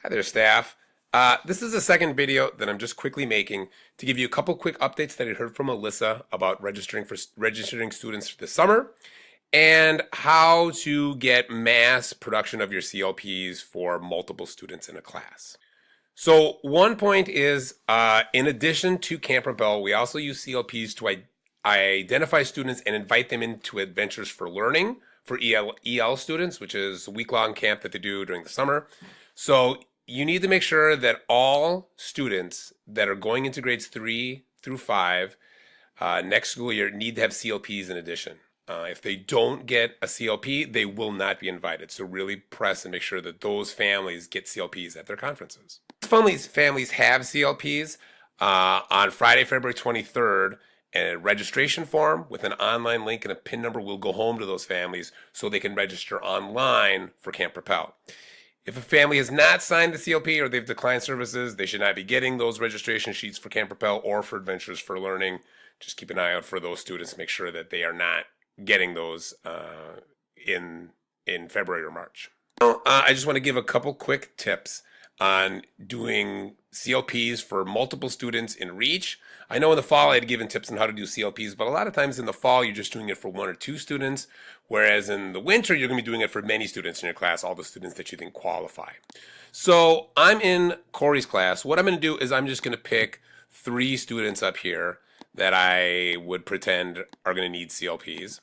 Hi there, staff. This is the second video that I'm just quickly making to give you a couple quick updates that I heard from Alyssa about registering students for the summer and how to get mass production of your CLPs for multiple students in a class. So one point is, in addition to Camp Rebel, we also use CLPs to identify students and invite them into Adventures for Learning for EL students, which is a week-long camp that they do during the summer. So you need to make sure that all students that are going into grades 3 through 5 next school year need to have CLPs in addition. If they don't get a CLP, they will not be invited. So really press and make sure that those families get CLPs at their conferences. Families have CLPs on Friday, February 23rd. A registration form with an online link and a PIN number will go home to those families so they can register online for Camp Propel. If a family has not signed the CLP or they've declined services, they should not be getting those registration sheets for Camp Propel or for Adventures for Learning. Just keep an eye out for those students. Make sure that they are not getting those in February or March. I just want to give a couple quick tips on doing CLPs for multiple students in REACH. I know in the fall I had given tips on how to do CLPs, but a lot of times in the fall you're just doing it for one or two students, whereas in the winter you're going to be doing it for many students in your class, all the students that you think qualify. So I'm in Corey's class. What I'm going to do is I'm just going to pick 3 students up here that I would pretend are going to need CLPs.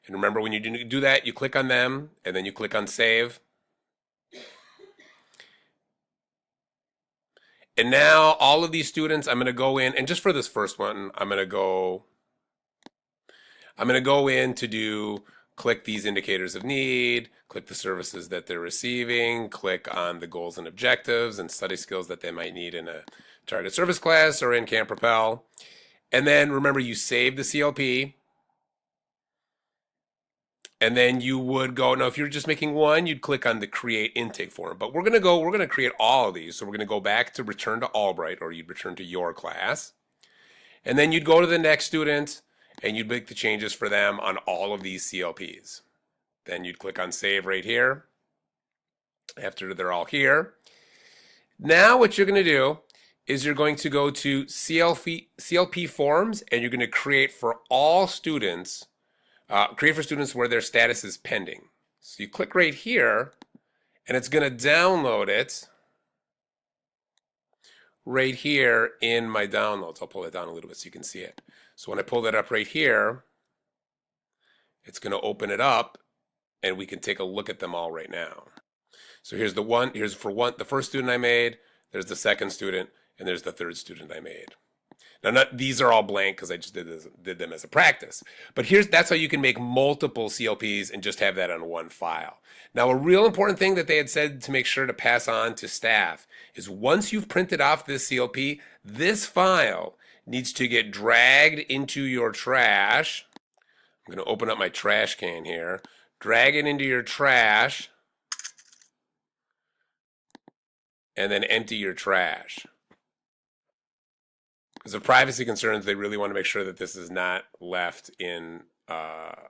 And remember, when you do that, you click on them and then you click on Save. And now all of these students, I'm going to go in, and just for this first one, I'm going to go in to click these indicators of need, click the services that they're receiving, click on the goals and objectives and study skills that they might need in a target service class or in Camp Propel. And then remember, you save the CLP. And then you would go, now if you're just making one, you'd click on the create intake form. But we're going to create all of these. So we're going to go back to return to Albright, or you'd return to your class. And then you'd go to the next student and you'd make the changes for them on all of these CLPs. Then you'd click on save right here after they're all here. Now what you're going to do is you're going to go to CLP forms and you're going to create for all students. Create for students where their status is pending. So you click right here, and it's going to download it right here in my downloads. I'll pull it down a little bit so you can see it. So when I pull that up right here, it's going to open it up, and we can take a look at them all right now. So here's the first student I made, there's the second student, and there's the third student I made. Now, these are all blank because I just did them as a practice. But that's how you can make multiple CLPs and just have that on one file. Now, a real important thing that they had said to make sure to pass on to staff is once you've printed off this CLP, this file needs to get dragged into your trash. I'm going to open up my trash can here. Drag it into your trash, and then empty your trash. Because of privacy concerns, they really want to make sure that this is not left in, that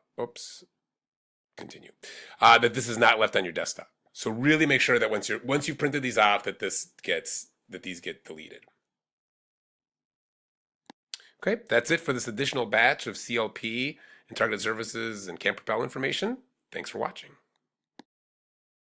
this is not left on your desktop. So really make sure that once you've printed these off, that these get deleted. Okay, that's it for this additional batch of CLP and targeted services and Camp Propel information. Thanks for watching.